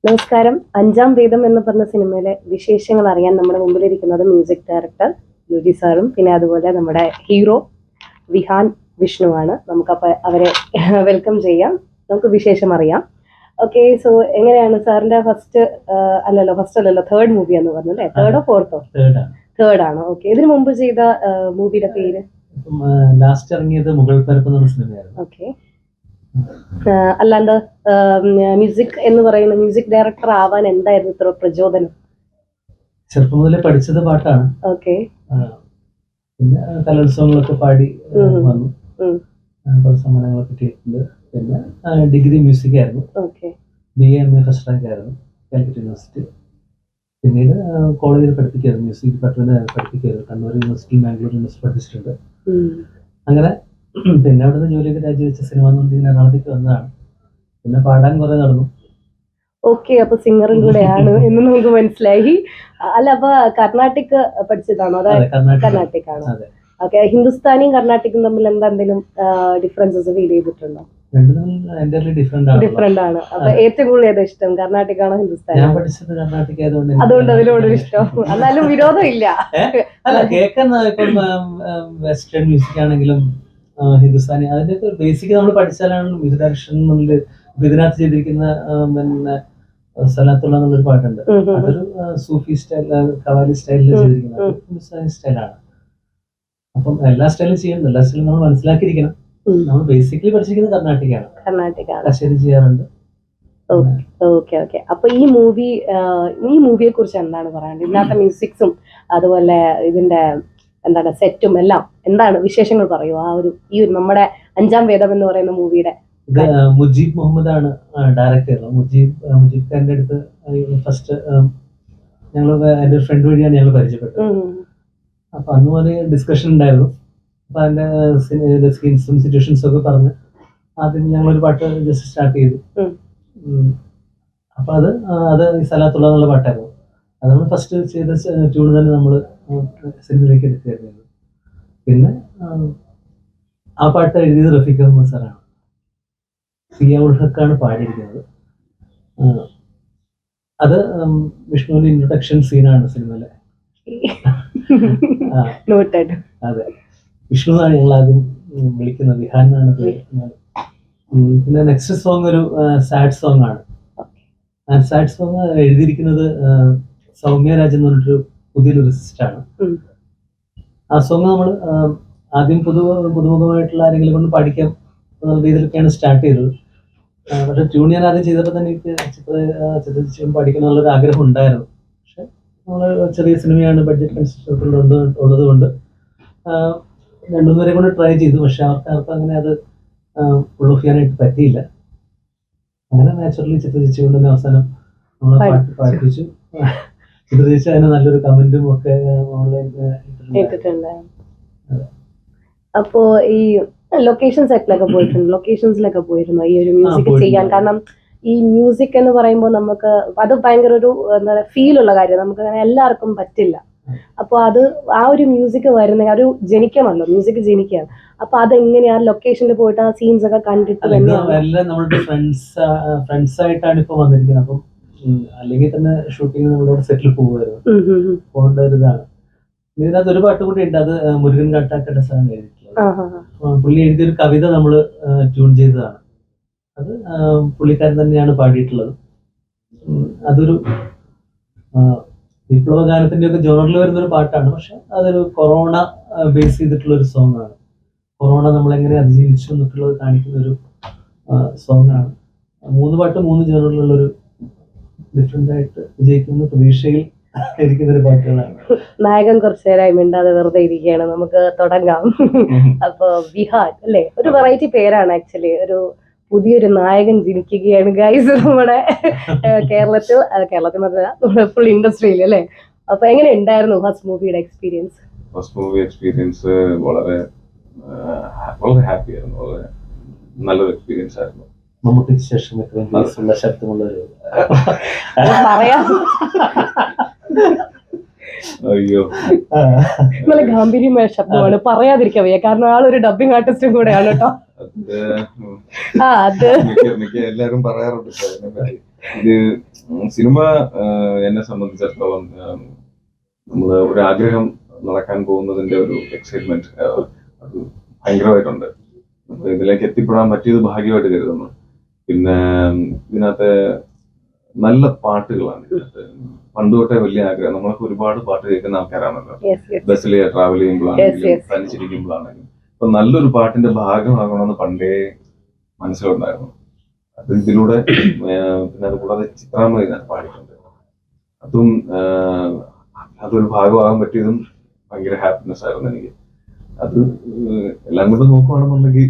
നമസ്കാരം. അഞ്ചാം വേദം എന്ന് പറഞ്ഞ സിനിമയിലെ വിശേഷങ്ങൾ അറിയാൻ നമ്മുടെ മുമ്പിലിരിക്കുന്നത് മ്യൂസിക് ഡയറക്ടർ യുജി സാറും പിന്നെ അതുപോലെ നമ്മുടെ ഹീറോ വിഹാൻ വിഷ്ണുവാണ്. നമുക്കപ്പോൾ അവരെ വെൽക്കം ചെയ്യാം, നമുക്ക് വിശേഷം അറിയാം. ഓക്കെ, സോ എങ്ങനെയാണ് സാറിന്റെ ഫസ്റ്റ് അല്ലല്ലോ തേർഡ് മൂവി എന്ന് പറഞ്ഞല്ലേ? തേർഡോ ഫോർത്തോ? തേർഡ് ആണ്. ഓക്കെ, ഇതിനു മുമ്പ് ചെയ്ത മൂവിയുടെ പേര്? ലാസ്റ്റ് ഇറങ്ങിയത് മുഗൾ പരപ്പ് എന്ന സിനിമയായിരുന്നു. ഓക്കെ, അല്ലാണ്ട് മ്യൂസിക് എന്ന് പറയുന്ന മ്യൂസിക് ഡയറക്ടർ ആവാൻ എന്തായിരുന്നു ഇത്ര പ്രചോദനം? ചെറുപ്പം മുതലേ പഠിച്ചത് പാട്ടാണ്. ഓക്കെ, പിന്നെ കലോത്സവങ്ങളൊക്കെ പാടി വന്നു. കുറച്ച് സമ്മാനങ്ങളൊക്കെ കിട്ടിയിട്ടുണ്ട്. പിന്നെ ഡിഗ്രി മ്യൂസിക് ആയിരുന്നു. BA MA ഫസ്റ്റ് റാങ്ക് ആയിരുന്നു കാലിക്കറ്റ് യൂണിവേഴ്സിറ്റി. പിന്നീട് കോളേജിൽ പഠിപ്പിക്കായിരുന്നു, മ്യൂസിക് ഡിപ്പാർട്ട്മെന്റ് പഠിപ്പിക്കായിരുന്നു. കണ്ണൂർ യൂണിവേഴ്സിറ്റി, മാംഗ്ലൂർ യൂണിവേഴ്സിറ്റി പഠിച്ചിട്ടുണ്ട്. അങ്ങനെ പിന്നെ അവിടുന്ന് ജോലിയൊക്കെ രാജിവെച്ച സിനിമ ഇങ്ങനെ എറണാകുളത്തേക്ക് വന്നതാണ്. പിന്നെ പാടാൻ കുറെ നടന്നു. ഓക്കെ, അപ്പൊ സിംഗറും കൂടെയാണ് എന്ന് നമുക്ക് മനസ്സിലായി. അല്ല, അപ്പൊ കർണാട്ടിക് പഠിച്ചതാണോ? കർണാട്ടിക് ആണ്. ഓക്കെ, ഹിന്ദുസ്ഥാനിയും കർണാട്ടിക്കും തമ്മിൽ എന്തെങ്കിലും ഡിഫറൻസസ് ഫീൽ ചെയ്തിട്ടുണ്ടോ? ഡിഫറെന്റ് ആണ്. അപ്പൊ ഏറ്റവും കൂടുതൽ ഏതാ ഇഷ്ടം, കർണാട്ടിക് ആണോ ഹിന്ദുസ്ഥാനി? അതുകൊണ്ട് അതിനോടൊരു ഇഷ്ടം. എന്നാലും വിരോധം ഇല്ല. വെസ്റ്റേൺ മ്യൂസിക് ആണെങ്കിലും ഹിന്ദുസ്ഥാനി അതിന്റെ ബേസിക് നമ്മൾ പഠിച്ചാലാണ് മ്യൂസിക് ഡയറക്ഷൻ. ഇതിനകത്ത് ചെയ്തിരിക്കുന്ന പിന്നെ സലാത്തുള്ള എന്നുള്ളൊരു പാട്ടുണ്ട്. അതൊരു സൂഫി സ്റ്റൈൽ, കവാലി സ്റ്റൈലിൽ ചെയ്തിരിക്കുന്നത് ഹിന്ദുസ്ഥാനി സ്റ്റൈലാണ്. അപ്പം എല്ലാ സ്റ്റൈലും ചെയ്യുന്നുണ്ട്, എല്ലാ സ്റ്റൈലും നമ്മൾ മനസ്സിലാക്കിയിരിക്കണം. നമ്മൾ ബേസിക്കലി പഠിച്ചിരിക്കുന്നത് കർണാട്ടിക്കാണ്. കച്ചേരി ചെയ്യാറുണ്ട്. ഓക്കെ. അപ്പൊ ഈ മൂവിയെ കുറിച്ച് എന്താണ് പറയാനുള്ളത്? ഇതിനകത്തെ മ്യൂസിക്സും അതുപോലെ ഇതിന്റെ എന്താണ് സെറ്റും എല്ലാം എന്താണ് വിശേഷങ്ങൾ പറയൂ? ഈ നമ്മുടെ അഞ്ചാം വേദം എന്ന് പറയുന്ന മൂവിയുടെ മുജീബ് മുഹമ്മദ് ആണ് ഡയറക്ടർ ചെയ്തത്. മുജീബ് ഖാന്റെ അടുത്ത് ഫസ്റ്റ് എന്റെ ഫ്രണ്ട് വഴിയാണ് ഞങ്ങൾ പരിചയപ്പെട്ടത്. അപ്പൊ അന്ന് പോലെ ഡിസ്കഷൻ ഉണ്ടായിരുന്നു. അപ്പൊ അതിന്റെ സീൻസും സിറ്റുവേഷൻസും ഒക്കെ പറഞ്ഞ് ആദ്യം ഞങ്ങളൊരു പാട്ട് ജസ്റ്റ് സ്റ്റാർട്ട് ചെയ്തു. അപ്പൊ അത് ഈ സലാത്തുള്ള എന്നുള്ള പാട്ടായിരുന്നു. അത് നമ്മൾ ഫസ്റ്റ് ചെയ്ത ട്യൂൺ തന്നെ നമ്മൾ സിനിമയിലേക്ക് എടുക്കുകയായിരുന്നു. പിന്നെ ആ പാട്ട് എഴുതിയത് റഫീഖ് അഹമ്മദ് സാറാണ്. സിയാഉൽ ഹക്കാണ് പാടിയിരിക്കുന്നത്. അത് വിഷ്ണുവിന്റെ ഇൻട്രൊഡക്ഷൻ സീനാണ് സിനിമയിലെ. അതെ, വിഷ്ണു എന്നാണ് ഞങ്ങൾ ആദ്യം വിളിക്കുന്നത്, വിഹാൻ എന്നാണ് പേര്. പിന്നെ നെക്സ്റ്റ് സോങ് ഒരു സാഡ് സോങ് ആണ്. സാഡ് സോങ് എഴുതിയിരിക്കുന്നത് സൗമ്യ രാജ് എന്ന് പറഞ്ഞിട്ടൊരു പുതിയൊരു ലിറിസിസ്റ്റാണ്. ആ സോങ് നമ്മൾ ആദ്യം പുതുമുഖമായിട്ടുള്ള ആരെങ്കിലും കൊണ്ട് പഠിക്കാം രീതിയിലൊക്കെയാണ് സ്റ്റാർട്ട് ചെയ്തത്. പക്ഷെ ട്യൂൺ ഞാൻ ആദ്യം ചെയ്തപ്പോൾ തന്നെ എനിക്ക് ചിത്രം പഠിക്കണം എന്നുള്ളൊരു ആഗ്രഹം ഉണ്ടായിരുന്നു. പക്ഷെ നമ്മൾ ചെറിയ സിനിമയാണ്, ബഡ്ജറ്റ് കൺസ്ട്രക്ഷൻ ഉള്ളത് കൊണ്ട് രണ്ടുമൂന്നുപേരെ കൊണ്ട് ട്രൈ ചെയ്തു. പക്ഷെ അവർക്ക് അങ്ങനെ അത് ഫുൾ ഓഫ് ചെയ്യാനായിട്ട് പറ്റിയില്ല. അങ്ങനെ നാച്ചുറലി ചിത്രചേച്ചി കൊണ്ട് തന്നെ അവസാനം നമ്മളെ പാട്ട് പാടിപ്പിച്ചു. ചിത്രചേച്ചി അതിന് നല്ലൊരു കമന്റും ഒക്കെ അപ്പോ ഈ ലൊക്കേഷൻസിലൊക്കെ പോയിരുന്നു ഈ ഒരു മ്യൂസിക് ചെയ്യാൻ? കാരണം ഈ മ്യൂസിക് എന്ന് പറയുമ്പോൾ നമുക്ക് അത് ഭയങ്കര ഒരു എന്താ പറയുക ഫീൽ ഉള്ള കാര്യം, നമുക്ക് അങ്ങനെ എല്ലാവർക്കും പറ്റില്ല. അപ്പൊ അത് ആ ഒരു മ്യൂസിക് വരുന്ന ഒരു ജനിക്കണമല്ലോ, മ്യൂസിക് ജനിക്കുകയാണ്. അപ്പൊ അതെങ്ങനെയാ ലൊക്കേഷനിൽ പോയിട്ട് ആ സീൻസ് ഒക്കെ കണ്ടിട്ട് നമ്മുടെ ഫ്രണ്ട്സ് ആയിട്ടാണ് ഇപ്പൊ വന്നിരിക്കുന്നത്. അപ്പം അല്ലെങ്കിൽ തന്നെ ഷൂട്ടിങ് നമ്മളോട് സെറ്റിൽ പോകുമായിരുന്നു, പോകേണ്ട ഒരു ഇതാണ്. ഇതിനകത്ത് ഒരു പാട്ട് കൂടി ഉണ്ട്, അത് മുരുകൻ കാട്ടാക്കട സാറാണ് എഴുതിയിട്ടുള്ളത്. പുള്ളി എഴുതിയൊരു കവിത നമ്മൾ ട്യൂൺ ചെയ്തതാണ്. അത് പുള്ളിക്കാരൻ തന്നെയാണ് പാടിയിട്ടുള്ളത്. അതൊരു വിപ്ലവ ഗാനത്തിന്റെ ഒക്കെ ജോണറിൽ വരുന്നൊരു പാട്ടാണ്. പക്ഷെ അതൊരു കൊറോണ ബേസ് ചെയ്തിട്ടുള്ള ഒരു സോങ് ആണ്. കൊറോണ നമ്മളെങ്ങനെ അതിജീവിച്ചു എന്നൊക്കെയുള്ളത് കാണിക്കുന്ന ഒരു സോങ് ആണ്. 3 പാട്ട് 3 ജോണറിലുള്ളൊരു ഡിഫറെന്റ് ആയിട്ട് വിജയിക്കുന്ന പ്രതീക്ഷയിൽ ഇരിക്കുന്നൊരു പാട്ടുകളാണ്. നായകൻ കുറച്ചു നേരമായി മിണ്ടാതെ വെറുതെ ഇരിക്കുകയാണ്, നമുക്ക് തുടങ്ങാം. അപ്പൊ വിഹാൻ അല്ലേ, ഒരു വെറൈറ്റി പേരാണ് ആക്ച്വലി. ഒരു പുതിയൊരു നായകൻ ജനിക്കുകയാണ് ഗൈസ് നമ്മുടെ കേരളത്തിൽ മാത്രമല്ല നമ്മുടെ ഫുൾ ഇൻഡസ്ട്രിയിൽ അല്ലേ. അപ്പൊ എങ്ങനെ ഉണ്ടായിരുന്നു ഫസ്റ്റ് മൂവിയുടെ എക്സ്പീരിയൻസ്? ഫസ്റ്റ് മൂവി എക്സ്പീരിയൻസ് വളരെ ഹാപ്പി ആയിരുന്നു, വളരെ നല്ലൊരു എക്സ്പീരിയൻസ് ആയിരുന്നു. മമ്മൂട്ടിക്ക് ശേഷം ഏറ്റവും ശക്തമുള്ളൊരു പറയാം. അയ്യോ, നല്ല ഗാംഭീര്യമായ ശബ്ദമാണ്, പറയാതിരിക്കാൻ വയ്യ. കാരണം ആളൊരു ഡബിങ് ആർട്ടിസ്റ്റും കൂടെയാണ് കേട്ടോ. മിക്ക എല്ലാരും പറയാറുണ്ട് ഇത് സിനിമ എന്നെ സംബന്ധിച്ചിടത്തോളം നമ്മള് ഒരു ആഗ്രഹം നടക്കാൻ പോകുന്നതിന്റെ ഒരു എക്സൈറ്റ്മെന്റ് അത് ഭയങ്കരമായിട്ടുണ്ട്. അപ്പൊ ഇതിലേക്ക് എത്തിപ്പെടാൻ പറ്റിയത് ഭാഗ്യമായിട്ട് കരുതുന്നു. പിന്നെ ഇതിനകത്ത് നല്ല പാട്ടുകളാണ് ഇതിനകത്ത്. പണ്ട് തൊട്ടേ വലിയ ആഗ്രഹം, നമ്മളൊക്കെ ഒരുപാട് പാട്ട് കേൾക്കുന്ന ആൾക്കാരാണല്ലോ, ബസ്സിൽ ട്രാവൽ ചെയ്യുമ്പോഴാണെങ്കിലും തനിച്ചിരിക്കുമ്പോഴാണെങ്കിലും. അപ്പൊ നല്ലൊരു പാട്ടിന്റെ ഭാഗമാകണമെന്ന് പണ്ടേ മനസ്സിലുണ്ടായിരുന്നു. അത് ഇതിലൂടെ പിന്നെ അതുകൂടാതെ ചിത്രാമ്മ ഇതിനകത്ത് പാടിയിട്ടുണ്ട്. അതും അതൊരു ഭാഗമാകാൻ പറ്റിയതും ഭയങ്കര ഹാപ്പിനെസ് ആയിരുന്നു എനിക്ക്. അത് എല്ലാം കൂടെ നോക്കുവാണെന്നുണ്ടെങ്കിൽ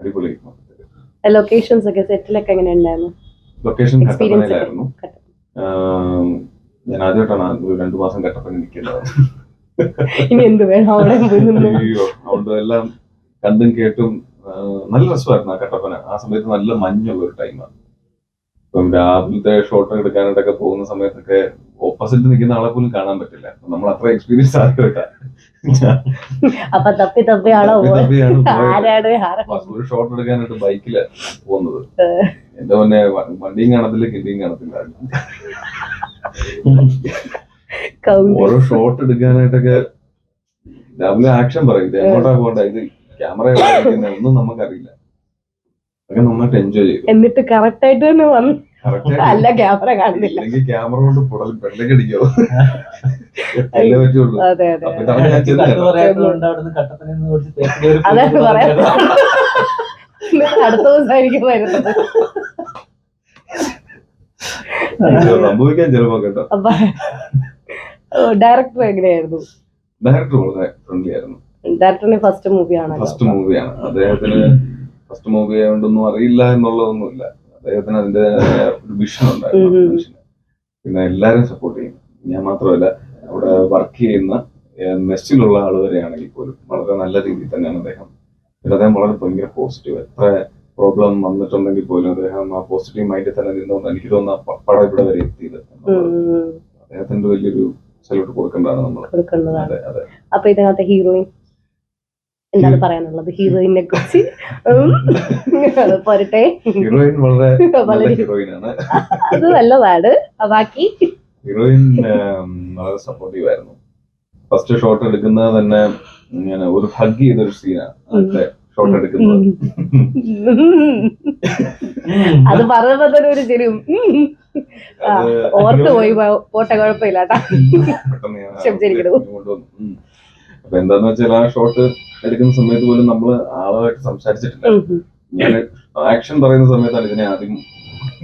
അടിപൊളി. ലൊക്കേഷൻസ് ഒക്കെ സെറ്റിലൊക്കെ എങ്ങനെ ഉണ്ടായിരുന്നു? ലൊക്കേഷൻ കട്ടപ്പനയിലായിരുന്നു. ഞാൻ ആദ്യമായിട്ടാണ് ഒരു 2 മാസം കട്ടപ്പന നിൽക്കുന്നത്. ഇനി എന്ത് വേണം അവിടെ? അതുകൊണ്ട് എല്ലാം കണ്ടും കേട്ടും നല്ല രസമായിരുന്നു ആ കട്ടപ്പന. ആ സമയത്ത് നല്ല മഞ്ഞുള്ള ഒരു ടൈമാണ്. ഇപ്പം രാവിലത്തെ ഷോട്ട് എടുക്കാനായിട്ടൊക്കെ പോകുന്ന സമയത്തൊക്കെ ഓപ്പോസിറ്റ് നിൽക്കുന്ന ആളെ പോലും കാണാൻ പറ്റില്ല. നമ്മൾ അത്ര എക്സ്പീരിയൻസ് ആദ്യമായിട്ടാണ്. അപ്പൊ തപ്പിയാണ് ഒരു ഷോട്ട് എടുക്കാനായിട്ട് ബൈക്കില് പോകുന്നത്. എന്റെ മുന്നേ വണ്ടിയും കാണത്തില്ല, കിണ്ടിയും കാണത്തില്ല. ഓരോ ഷോട്ട് എടുക്കാനായിട്ടൊക്കെ രാവിലെ ആക്ഷൻ പറയും, ഇത് എങ്ങോട്ടാ പോകണ്ട, ഇത് ക്യാമറ ഒന്നും നമുക്കറിയില്ല. അതൊക്കെ നന്നായിട്ട് എൻജോയ് ചെയ്തു. എന്നിട്ട് കറക്റ്റ് ആയിട്ട് തന്നെ വന്നു. അല്ല ക്യാമറ കാണുന്നില്ല, ക്യാമറ കൊണ്ട് പെണ്ണൊക്കെ അടിക്കോ എല്ലേ പറ്റുള്ളൂ. അതാണ് പറയാ, അടുത്ത ദിവസമായിരിക്കും വരുന്നത്. സംഭവിക്കാൻ ചിലപ്പോ കേട്ടോ. ഡയറക്ടർ എങ്ങനെയായിരുന്നു? ഡയറക്ടർ വളരെ ഫ്രണ്ട്ലി ആയിരുന്നു. ഡയറക്ടറിന്റെ ഫസ്റ്റ് മൂവിയാണ്. അദ്ദേഹത്തിന് ഫസ്റ്റ് മൂവി ആയതുകൊണ്ടൊന്നും അറിയില്ല എന്നുള്ളതൊന്നുമില്ല. അദ്ദേഹത്തിന് അതിന്റെ ഒരു വിഷൻ ഉണ്ടായിരുന്നു മനുഷ്യന്. പിന്നെ എല്ലാരും സപ്പോർട്ട് ചെയ്യും. ഞാൻ മാത്രമല്ല, അവിടെ വർക്ക് ചെയ്യുന്ന മെസ്സിലുള്ള ആള് വരെയാണെങ്കിൽ പോലും വളരെ നല്ല രീതിയിൽ തന്നെയാണ് അദ്ദേഹം. പിന്നെ അദ്ദേഹം വളരെ ഭയങ്കര പോസിറ്റീവ്. എത്ര പ്രോബ്ലം വന്നിട്ടുണ്ടെങ്കിൽ പോലും അദ്ദേഹം ആ പോസിറ്റീവ് മൈൻഡിൽ തന്നെ നിന്നുകൊണ്ട് എനിക്ക് തോന്നുന്ന പടം ഇവിടെ വരെ എത്തിയത്. അദ്ദേഹത്തിന്റെ വലിയൊരു സല്യൂട്ട് കൊടുക്കേണ്ടതാണ് നമ്മൾ. അപ്പൊ ഇതിനകത്ത് ഹീറോയിൻ എന്താണ് പറയാനുള്ളത്? ഹീറോയിനെ കുറിച്ച് പോരട്ടെ. ഹീറോയിൻ വളരെ ഹീറോയിനാണ്. അത് നല്ലതാണ്. ബാക്കി ഹീറോയിൻ വളരെ സപ്പോർട്ടീവ് ആയിരുന്നു. ഫസ്റ്റ് ഷോട്ട് എടുക്കുന്നത് തന്നെ ഞാൻ ഒരു ഹഗ് ചെയ്തൊരു സീനാണ് അടുത്ത ഷോട്ട് എടുക്കുന്നത്. അത് പറഞ്ഞപ്പോ തന്നെ ഒരു ചെറിയ ഓർത്ത് പോയി പോട്ടെ, കുഴപ്പമില്ലാട്ടാ. അപ്പൊ എന്താന്ന് വെച്ചാൽ ആ ഷോട്ട് എടുക്കുന്ന സമയത്ത് പോലും നമ്മള് ആളുമായിട്ട് സംസാരിച്ചിട്ടില്ല. ഞാൻ ആക്ഷൻ പറയുന്ന സമയത്താണ് ഇതിനെ ആദ്യം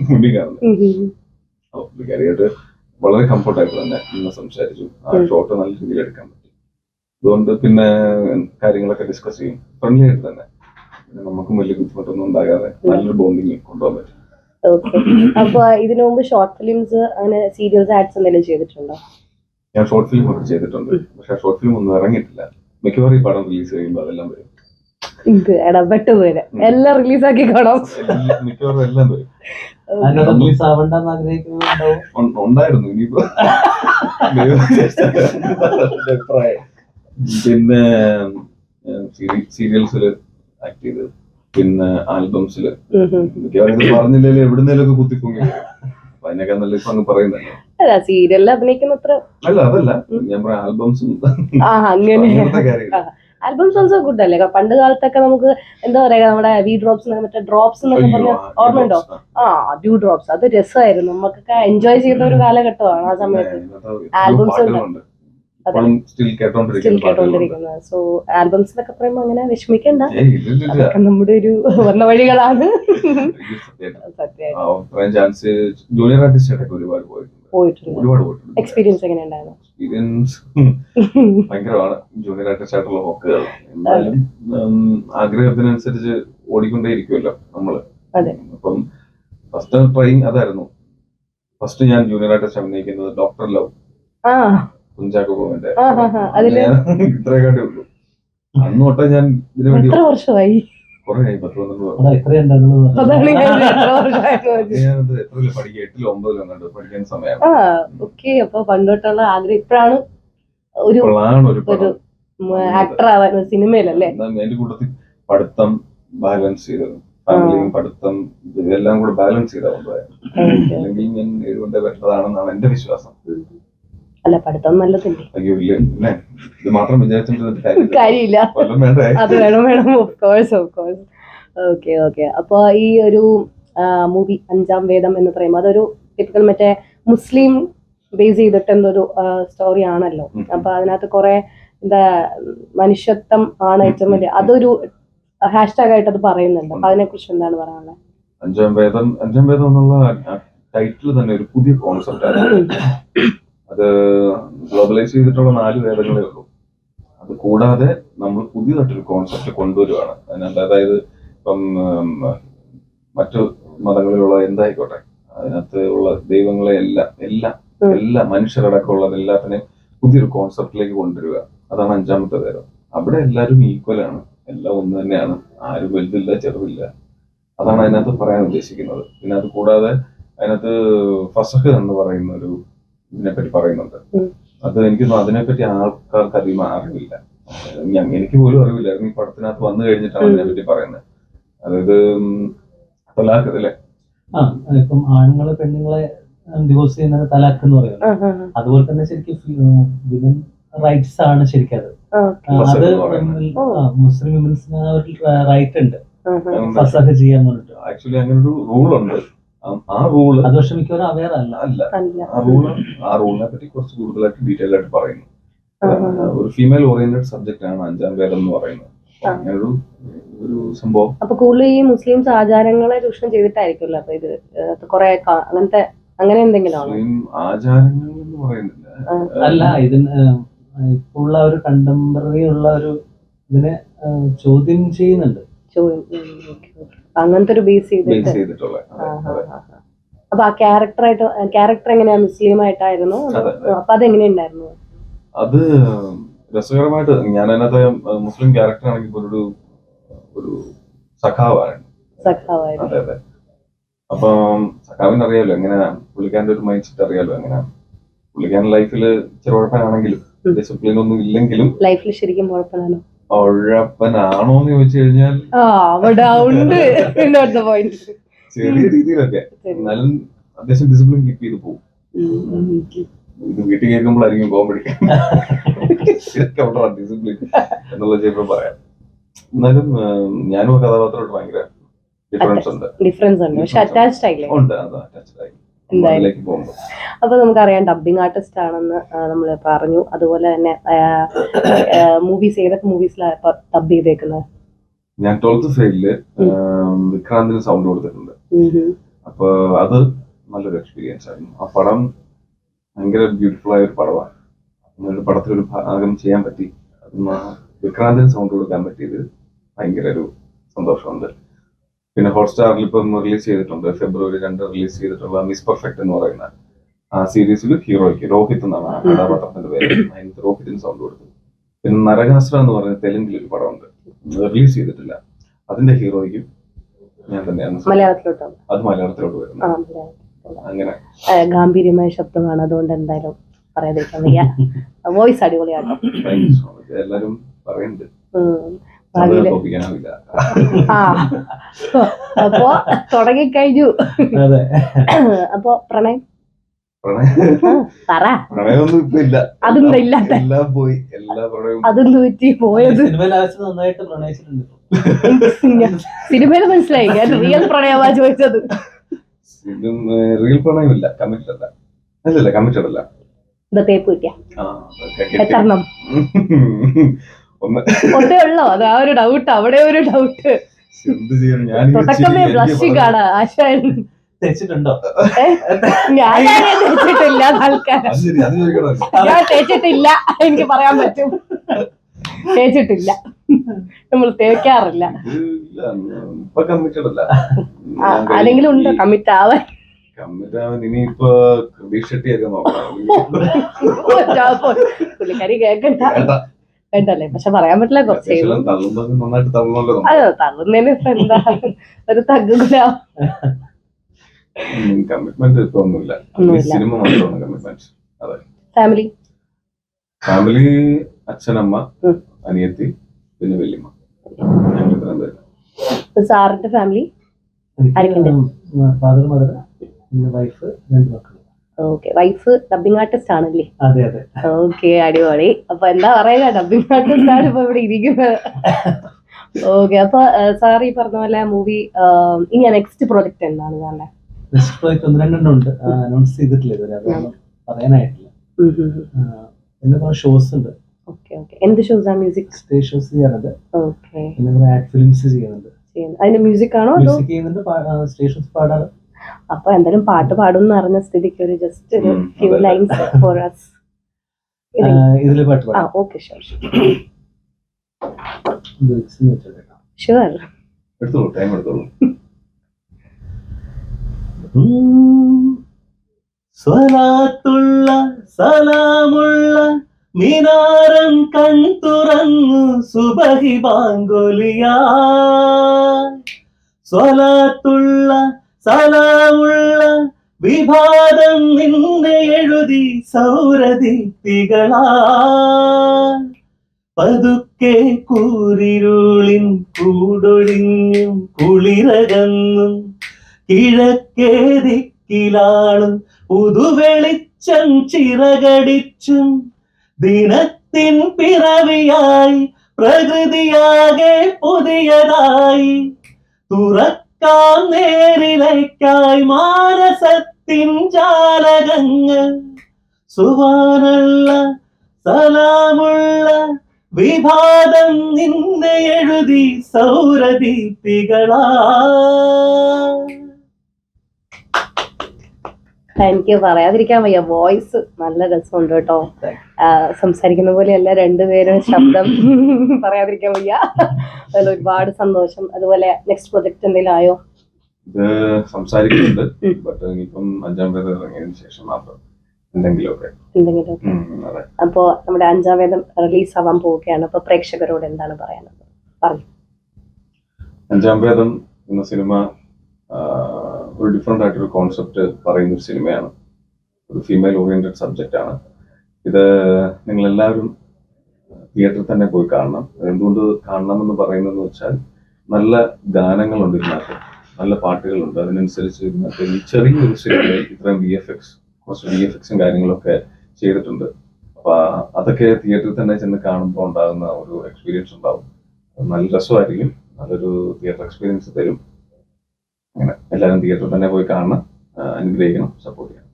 മുന്നിൽ കാണുന്നത്. പുള്ളിക്കാരിയായിട്ട് വളരെ കംഫർട്ടായിട്ട് തന്നെ ഇന്ന് സംസാരിച്ചു. ആ ഷോട്ട് നല്ല രീതിയിൽ എടുക്കാൻ പറ്റി. അതുകൊണ്ട് പിന്നെ കാര്യങ്ങളൊക്കെ ഡിസ്കസ് ചെയ്യും ഫ്രണ്ട്ലി ആയിട്ട് തന്നെ. പിന്നെ നമുക്കും വലിയ ബുദ്ധിമുട്ടൊന്നും ഉണ്ടാകാതെ നല്ലൊരു ബോണ്ടിങ് കൊണ്ടുപോകാൻ പറ്റും. അപ്പൊ ഇതിനു മുമ്പ് ഷോർട്ട് ഫിലിംസ് അങ്ങനെ സീരിയൽസ് ആഡ്സ് എന്തെങ്കിലും ചെയ്തിട്ടുണ്ടോ? ഞാൻ ഷോർട്ട് ഫിലിം ഒക്കെ ചെയ്തിട്ടുണ്ട്. പക്ഷെ ഷോർട്ട് ഫിലിം ഒന്നും ഇറങ്ങിയിട്ടില്ല. മിക്കവാറും ഈ പടം റിലീസ് ചെയ്യുമ്പോൾ അതെല്ലാം വരും. ഇടപെട്ട് പോലെ എല്ലാം റിലീസാക്കി കാണാം. മിക്കവാറും എല്ലാം വരും. ഉണ്ടായിരുന്നു. ഇനിയിപ്പോ പിന്നെ സീരിയൽസിൽ ആക്ട് ചെയ്ത്, പിന്നെ ആൽബംസില് പറഞ്ഞില്ലെങ്കിൽ എവിടുന്നേലും ഒക്കെ കുത്തിപ്പൊങ്ങി. അപ്പൊ അതിനൊക്കെ നല്ല ഇപ്പൊ അങ്ങ് പറയുന്നല്ലോ. സീരിയലിൽ അഭിനയിക്കുന്ന അത്ര അല്ല, അതല്ല ഞാൻ പറയാം. ആൽബംസും ആൽബംസ് ഓൾസോ ഗുഡ് അല്ലേ? പണ്ട് കാലത്തൊക്കെ നമുക്ക് എന്താ പറയാ, നമ്മുടെ വി ഡ്രോപ്സ് മറ്റേ ഡ്രോപ്സ് എന്നൊക്കെ പറഞ്ഞ ഓർമ്മയുണ്ടോ? ഡ്യൂ ഡ്രോപ്സ്, അത് രസമായിരുന്നു. നമുക്കൊക്കെ എൻജോയ് ചെയ്യുന്ന ഒരു കാലഘട്ടമാണ് ആ സമയത്ത്. ആൽബംസ് സ്റ്റിൽ കേട്ടോണ്ടിരിക്കുന്നത്. സോ ആൽബംസിലൊക്കെ പറയുമ്പോ അങ്ങനെ വിഷമിക്കണ്ട, നമ്മുടെ ഒരു വർണ്ണ വഴികളാണ്. ജൂനിയർ ആർട്ടിസ്റ്റ് ഒരുപാട് പോയിട്ടുണ്ട്. എക്സ്പീരിയൻസ് എങ്ങനെ ഉണ്ടായിരുന്നു? എക്സ്പീരിയൻസ് ഭയങ്കരമാണ്. ജൂനിയർ ആർട്ടിസ്റ്റ് ആയിട്ടുള്ള വോക്കുകൾ എന്തായാലും ആഗ്രഹത്തിനനുസരിച്ച് ഓടിക്കൊണ്ടേയിരിക്കുമല്ലോ നമ്മള്. അപ്പം ഫസ്റ്റ് ട്രെയിനിങ് അതായിരുന്നു. ഫസ്റ്റ് ഞാൻ ജൂനിയർ ആർട്ടിസ്റ്റ് അഭിനയിക്കുന്നത് ഡോക്ടർ ലവ്, കുഞ്ചാക്കോ ബോബന്റെ. ഇത്രയൊക്കെ ഉള്ളൂ. അന്ന് തൊട്ടേ ഞാൻ ഇതിനു വേണ്ടി വർഷമായി കുറെ 10-12 ഞാനത് എത്രയില് പഠിക്കുക, 8-ോ 9-ോ കണ്ടു പഠിക്കുന്ന സമയമാണ്. അപ്പൊ പണ്ടോട്ടുള്ള ആഗ്രഹം ഇപ്പോഴാണ് ഒരു ആക്ടർ ആവാൻ സിനിമയിലല്ലേ? എന്റെ കൂട്ടത്തിൽ പഠിത്തം ബാലൻസ് ചെയ്തത് ഫാമിലിയും പഠിത്തം ഇതെല്ലാം കൂടെ ബാലൻസ് ചെയ്താൽ കൊണ്ടുപോയത്. അല്ലെങ്കിൽ ഞാൻ 7 കൊണ്ടേ വരേണ്ടതാണെന്നാണ് എന്റെ വിശ്വാസം. അല്ല, പഠിത്തം നല്ലതല്ലേ? അയ്യോ ഇല്ല, പിന്നെ ഇത് മാത്രം വിചാരിച്ചിട്ട് കാര്യമില്ല. അത് വേണം. Of course. ഓക്കെ. അപ്പൊ ഈ ഒരു മൂവി 5-ാം വേദം എന്ന് പറയുമ്പോൾ അതൊരു ടിപ്പിക്കൽ മറ്റേ മുസ്ലിം ബേസ് ചെയ്തിട്ട് എന്തൊരു സ്റ്റോറി ആണല്ലോ. അപ്പൊ അതിനകത്ത് കുറെ എന്താ മനുഷ്യത്വം ആണ് ഏറ്റവും വലിയ, അതൊരു ഹാഷ്ടാഗ് ആയിട്ട് അത് പറയുന്നുണ്ട്. അപ്പൊ അതിനെ കുറിച്ച് എന്താണ് പറയാനുള്ളത്? 5-ാം വേദം എന്നുള്ള ടൈറ്റിൽ തന്നെ ഒരു പുതിയ കോൺസെപ്റ്റ് ആണ്. അത് ഗ്ലോബലൈസ് ചെയ്തിട്ടുള്ള 4 വേദങ്ങളേ ഉള്ളൂ. അത് കൂടാതെ നമ്മൾ പുതിയതായിട്ടൊരു കോൺസെപ്റ്റ് കൊണ്ടുവരുവാണ് അതിനകത്ത്. അതായത് ഇപ്പം മറ്റു മതങ്ങളിലുള്ള എന്തായിക്കോട്ടെ, അതിനകത്ത് ഉള്ള ദൈവങ്ങളെ എല്ലാം മനുഷ്യരടക്കമുള്ളത് എല്ലാത്തിനെയും പുതിയൊരു കോൺസെപ്റ്റിലേക്ക് കൊണ്ടുവരിക. അതാണ് 5-ാമത്തെ വേദം. അവിടെ എല്ലാവരും ഈക്വൽ ആണ്, എല്ലാം ഒന്ന് തന്നെയാണ്, ആരും വലുതില്ല ചെറുതില്ല. അതാണ് അതിനകത്ത് പറയാൻ ഉദ്ദേശിക്കുന്നത്. പിന്നെ അത് കൂടാതെ അതിനകത്ത് ഫസഹ് എന്ന് പറയുന്ന ഒരു ഇതിനെപ്പറ്റി പറയുന്നുണ്ട്. അത് എനിക്ക് അതിനെപ്പറ്റി ആൾക്കാർക്ക് അധികം അറിവില്ല. എനിക്ക് പോലും അറിവില്ലായിരുന്നു. ഈ പടത്തിനകത്ത് വന്നു കഴിഞ്ഞിട്ടാണ് അതിനെപ്പറ്റി പറയുന്നത്. അതായത് തലാഖ് അല്ലേ, ഇപ്പം ആണുങ്ങളെ പെണ്ണുങ്ങളെ ഡിവോഴ്സ് ചെയ്യുന്നത് തലാഖ് എന്ന് പറയുന്നത്. അതുപോലെ തന്നെ ശരിക്കും വിമൻ റൈറ്റ്സ് ആണ് ശരിക്കും അത്. മുസ്ലിം വിമൻസിന് റൈറ്റ് ഉണ്ട് ഫസഹ് ചെയ്യാൻ പറഞ്ഞിട്ട്. ആക്ച്വലി അങ്ങനെ ഒരു റൂളുണ്ട്. ആ റൂള് അത് പക്ഷെ മിക്കവാറും അവെയർ അല്ല. ആ റൂളിനെ പറ്റി കുറച്ച് കൂടുതലായിട്ട് ഡീറ്റെയിൽ ആയിട്ട് പറയുന്നു. ഒരു ഫീമെയിൽ ഓറിയന്റഡ് സബ്ജക്റ്റ് ആണ് 5-ാം വേദം എന്ന് പറയുന്നത്. അങ്ങനെ ഒരു സംഭവം. അപ്പൊ കൂടുതൽ ഈ മുസ്ലിംസ് ആചാരങ്ങളെ ചൂഷണം ചെയ്തിട്ടായിരിക്കുമല്ലോ അപ്പൊ ഇത് കുറെ അങ്ങനത്തെ അങ്ങനെ എന്തെങ്കിലും ആചാരങ്ങൾ എന്ന് പറയുന്നില്ല. അല്ല, ഇതിന് ഇപ്പോഴുള്ള ഒരു കണ്ടംപററി ഉള്ള ഒരു ഇതിനെ ചോദ്യം ചെയ്യുന്നുണ്ട്. അങ്ങനത്തെ ഒരു ബേസ് ചെയ്തിട്ടുള്ള. അപ്പൊ ആ ക്യാരക്ടർ എങ്ങനെയാ മുസ്ലിം ആയിട്ടായിരുന്നു? അപ്പൊ അതെങ്ങനെയുണ്ടായിരുന്നു? അത് രസകരമായിട്ട് ഞാൻ അതിനകത്ത് മുസ്ലിം ക്യാരക്ടർ ആണെങ്കിൽ ഒരു സഖാവാണ്. അതെ. അപ്പം സഖാവിന് അറിയാലോ എങ്ങനെ പുള്ളിക്കാരന്റെ ഒരു മൈൻഡ് സെറ്റ് അറിയാലോ എങ്ങനെ. പുള്ളിക്കാരൻ ലൈഫിൽ ചെറുപ്പനാണെങ്കിലും ഡിസിപ്ലിൻ ഒന്നും ഇല്ലെങ്കിലും ലൈഫിൽ ശരിക്കും കുഴപ്പമാണോ ഉഴപ്പനാണോന്ന് ചോദിച്ചു കഴിഞ്ഞാൽ ചെറിയ രീതിയിലൊക്കെ, എന്നാലും അത്യാവശ്യം ഡിസിപ്ലിൻ കീപ്പ് ചെയ്ത് പോകും. ഇത് വീട്ടിൽ കേൾക്കുമ്പോഴായിരിക്കും കോമഡി. ഡിസിപ്ലിൻ എന്നുള്ള ചിലപ്പോൾ പറയാം. എന്നാലും ഞാനും കഥാപാത്രമായിട്ട് ഭയങ്കര ഡിഫറൻസ് ഉണ്ട്. പക്ഷെ അറ്റാച്ച്ഡ് ആയില്ലേ? ഉണ്ട്, അത് അറ്റാച്ച്ഡ് ആയി. അപ്പൊ നമുക്കറിയാം ഡബിങ് ആർട്ടിസ്റ്റ് ആണെന്ന് നമ്മൾ പറഞ്ഞു. അതുപോലെ തന്നെ മൂവീസ് ഏതൊക്കെ മൂവീസിലാണ് ഡബ് ചെയ്തേക്കുന്നത്? ഞാൻ 12th ഫെയിലില് വിക്രാന്തിന് സൗണ്ട് കൊടുത്തിട്ടുണ്ട്. അപ്പൊ അത് നല്ലൊരു എക്സ്പീരിയൻസ് ആയിരുന്നു. ആ പടം ഭയങ്കര ബ്യൂട്ടിഫുൾ ആയ ഒരു പടമാണ്. ഒരു പടത്തിലൊരു ഭാഗം ചെയ്യാൻ പറ്റി. വിക്രാന്തിന് സൗണ്ട് കൊടുക്കാൻ പറ്റിയത് ഭയങ്കര ഒരു സന്തോഷമുണ്ട്. പിന്നെ ഹോട്ട്സ്റ്റാറിൽ ഇപ്പം റിലീസ് ചെയ്തിട്ടുണ്ട്, February 2 റിലീസ് ചെയ്തിട്ടുള്ള മിസ് പെർഫെക്റ്റ് എന്ന് പറയുന്ന ആ സീരീസിൽ ഹീറോയ്ക്ക് രോഹിത് എന്നാണ് ആ കഥാപാത്രത്തിന്റെ പേര്. അതിന് രോഹിത്തിന് സൗണ്ട് കൊടുത്തു. പിന്നെ നരകാസുര എന്ന് പറയുന്ന തെലുങ്കിൽ ഒരു പടമുണ്ട്, റിലീസ് ചെയ്തിട്ടില്ല. അതിന്റെ ഹീറോയ്ക്കും ഞാൻ തന്നെയാണ്. അത് മലയാളത്തിലോട്ട് വരുന്നത്. അങ്ങനെ ഗാംഭീര്യമായ ശബ്ദമാണ്, അതുകൊണ്ട് എന്തായാലും പറയാതിരിക്കാൻ വയ്യ. വോയിസ് അടിപൊളിയാട്ടോ. എല്ലാരും പറയുന്നുണ്ട്. അപ്പൊ തുടങ്ങിക്കഴിഞ്ഞു. അപ്പൊ പ്രണയം പറ. പ്രണയമൊന്നും ഇപ്പൊ ഇല്ല, അതൊന്നും ഇല്ല. എല്ലാം പോയി, എല്ലാ പ്രണയവും അതൊന്നും പറ്റി പോയത്. നന്നായിട്ട് പ്രണയിച്ചിട്ടുണ്ട്. സിനിമയിൽ മനസ്സിലായി ഞാൻ റിയൽ പ്രണയമാ ചോദിച്ചത്. റിയൽ പ്രണയമില്ല, കമ്മിറ്റഡ് അല്ല. അല്ലല്ല, കമ്മിറ്റഡ് അല്ല. തേപ്പ് കിട്ടിയ എത്രണ്ണം ഒന്നേ ഉള്ളോ? അത് ആ ഒരു ഡൗട്ട്, അവിടെ ഒരു ഡൗട്ട്. തുടക്കമേ ബ്ലഷിംഗ് ആണ് ആശാൻ. തേച്ചിട്ടുണ്ടോ? ഞാൻ തേച്ചിട്ടില്ല തൽക്കാലം. ഞാൻ തേച്ചിട്ടില്ല, എനിക്ക് പറയാൻ പറ്റും. തേച്ചിട്ടില്ല, നമ്മൾ തേക്കാറില്ല. ആരെങ്കിലും ഉണ്ടോ കമ്മിറ്റ് ആവാൻ? ഇനിയിപ്പോ ഷെട്ടിയൊക്കെ നോക്കാം. പുള്ളിക്കാരി കേക്കണ്ട വേണ്ടല്ലേ, പക്ഷെ പറയാൻ പറ്റില്ല. കുറച്ച് അതെ, തള്ളുന്നതിന് ഇപ്പൊ എന്താ ഒരു തഗ്ഗുല. കമ്മിറ്റ്മെന്റ് ഇപ്പൊ ഒന്നുമില്ല, സിനിമ മാത്രമാണ് കമ്മിറ്റ്മെന്റ്. അതെ. ഫാമിലി അച്ഛനമ്മ, അനിയത്തി, പിന്നെ വല്യമ്മ, ഞങ്ങൾ ഇത്രയും പേര്. സാറിന്റെ ഫാമിലി ആരൊക്കെയുണ്ട്? ഫാദർ, മദർ, പിന്നെ വൈഫ്, 2 മക്കൾ. ഓക്കെ, വൈഫ് ഡബിങ് ആർട്ടിസ്റ്റ് ആണല്ലേ? അതെ അതെ. ഓക്കെ, അടിപൊളി. അപ്പൊ എന്താ പറയുക, ഡബിങ് ആർട്ടിസ്റ്റ് ആണ് ഇപ്പൊ ഇവിടെ ഇരിക്കുന്നത്. ഓക്കെ, അപ്പൊ സാർ ഈ പറഞ്ഞ പോലെ മൂവി ഇനി നെക്സ്റ്റ് പ്രോജക്റ്റ് എന്താണ് സാറിന്റെ? നെക്സ്റ്റ് പ്രോജക്റ്റ് 1-2 ഉണ്ട്, അനൗൺസ് ചെയ്തിട്ടില്ല ഇതുവരെ, അതൊന്നും പറയാനായിട്ടില്ല. പിന്നെ കുറെ ഷോസ് ഉണ്ട്. ഓക്കെ ഓക്കെ, എന്ത് ഷോസ് ആണ്? മ്യൂസിക് സ്റ്റേജ് ഷോസ് ചെയ്യാറുണ്ട്. ഓക്കെ, പിന്നെ കുറെ ആഡ് ഫിലിംസ് ചെയ്യുന്നുണ്ട്. അതിന്റെ മ്യൂസിക് ആണോ? മ്യൂസിക് ചെയ്യുന്നുണ്ട്, സ്റ്റേജ് ഷോസ് പാടാറ്. അപ്പൊ എന്തായാലും പാട്ട് പാടും എന്ന് അറിഞ്ഞ സ്ഥിതിക്ക് ഒരു ജസ്റ്റ് ഒരു ഫ്യൂ ലൈൻസ് ഫോർ us. ഇതില് പാട്ട് പാടാം. Okay, sure. എടുത്തോളൂ, ടൈം എടുത്തോളൂ. സ്വലാത്തുള്ള സലാമുള്ള മിനാരം കൺ തുറന്നു സുബഹി ബാങ്കൊലിയാ. സ്വലാത്തുള്ള സലാമുള്ള വിഭാതം നിന്നെ എഴുതി സൗരദീപ്തികളാ. പതുക്കെ കൂരിരുളിൻ കൂടൊഴിഞ്ഞും കുളിരകന്നും കിഴക്കേ ദിക്കിലാളും പുതുവെളിച്ചം ചിറകടിച്ചും ദിനത്തിൻ പിറവിയായി പ്രകൃതിയാകെ പുതിയതായി തുറക്കാം നേരിലേക്കായി മാനസത്തിൻ ജാലകങ്ങൾ. സുബ്ഹാനല്ല സലാമുള്ള വിഭാതം നിന്നെ എഴുതി സൗരദീപ്തികളാ. എനിക്ക് പറയാതിരിക്കാൻ വയ്യ, വോയിസ് നല്ല രസമുണ്ട് കേട്ടോ. സംസാരിക്കുന്ന പോലെയല്ല രണ്ടുപേരും ശബ്ദം. പറയാതിരിക്കാൻ വയ്യ, അതിൽ ഒരുപാട് സന്തോഷം. അതുപോലെ നെക്സ്റ്റ് പ്രൊജക്ട് എന്തെങ്കിലും ആയോ? ഇത് സംസാരിക്കുന്നുണ്ട്, ബട്ട് ഇനിയിപ്പം 5ാം വേദം ഇറങ്ങിയതിനു ശേഷം മാത്രം എന്തെങ്കിലുമൊക്കെ. അതെ. അപ്പോ നമ്മുടെ 5ാം വേദം റിലീസ് ആവാൻ പോവുകയാണ്. അപ്പൊ പ്രേക്ഷകരോട് എന്താണ് പറയാനുള്ളത്? പറഞ്ഞു. 5ാം വേദം എന്ന സിനിമ ഒരു ഡിഫറെന്റ് ആയിട്ടൊരു കോൺസെപ്റ്റ് പറയുന്ന ഒരു സിനിമയാണ്. ഒരു ഫീമെയിൽ ഓറിയന്റഡ് സബ്ജക്റ്റ് ആണ് ഇത്. നിങ്ങൾ എല്ലാവരും തിയേറ്ററിൽ തന്നെ പോയി കാണണം. എന്തുകൊണ്ട് കാണണമെന്ന് പറയുന്നതെന്ന് വെച്ചാൽ, നല്ല ഗാനങ്ങളുണ്ട് ഇതിനകത്ത്, നല്ല പാട്ടുകളുണ്ട്. അതിനനുസരിച്ച് ഇതിനകത്ത് ഈ ചെറിയൊരു സിനിമയിൽ ഇത്രയും കുറച്ച് VFXും കാര്യങ്ങളൊക്കെ ചെയ്തിട്ടുണ്ട്. അപ്പൊ അതൊക്കെ തിയേറ്ററിൽ തന്നെ ചെന്ന് കാണുമ്പോൾ ഉണ്ടാകുന്ന ഒരു എക്സ്പീരിയൻസ് ഉണ്ടാവും. നല്ല രസമായിരിക്കും, നല്ലൊരു തിയേറ്റർ എക്സ്പീരിയൻസ് തരും. അങ്ങനെ എല്ലാവരും തിയേറ്ററിൽ തന്നെ പോയി കാണണം, അനുഗ്രഹിക്കണം, സപ്പോർട്ട് ചെയ്യണം.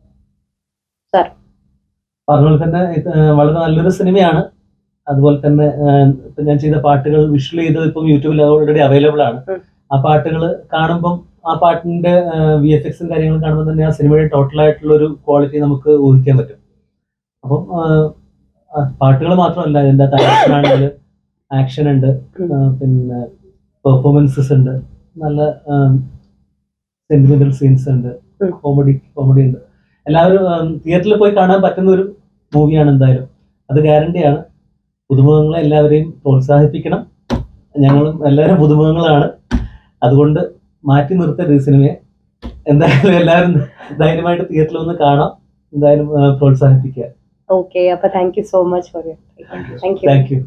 അതുപോലെ തന്നെ വളരെ നല്ലൊരു സിനിമയാണ്. അതുപോലെ തന്നെ ഇപ്പൊ ഞാൻ ചെയ്ത പാട്ടുകൾ വിഷ്വൽ ചെയ്തത് ഇപ്പം യൂട്യൂബിൽ ഓൾറെഡി അവൈലബിൾ ആണ്. ആ പാട്ടുകൾ കാണുമ്പം ആ പാട്ടിന്റെ VFXും കാര്യങ്ങളും കാണുമ്പോൾ തന്നെ ആ സിനിമയുടെ ടോട്ടൽ ആയിട്ടുള്ള ഒരു ക്വാളിറ്റി നമുക്ക് ഊഹിക്കാൻ പറ്റും. അപ്പം പാട്ടുകൾ മാത്രമല്ല, ഇതിൻ്റെ ആക്ഷൻ ആക്ഷൻ ഉണ്ട്, പിന്നെ പെർഫോമൻസസ് ഉണ്ട്, നല്ല സെന്റിമെന്റൽ സീൻസ് ഉണ്ട്, കോമഡി ഉണ്ട്. എല്ലാവരും തിയേറ്ററിൽ പോയി കാണാൻ പറ്റുന്ന ഒരു മൂവിയാണ് എന്തായാലും, അത് ഗ്യാരണ്ടിയാണ്. പുതുമുഖങ്ങളെ എല്ലാവരെയും പ്രോത്സാഹിപ്പിക്കണം. ഞങ്ങളും എല്ലാവരും പുതുമുഖങ്ങളാണ്, അതുകൊണ്ട് മാറ്റി നിർത്തരുത് ഈ സിനിമയെ. എന്തായാലും എല്ലാവരും ധൈര്യമായിട്ട് തിയേറ്ററിൽ ഒന്ന് കാണാം, എന്തായാലും പ്രോത്സാഹിപ്പിക്കുക. ഓക്കെ, അപ്പൊ thank you so much for your. Thank you. Thank you.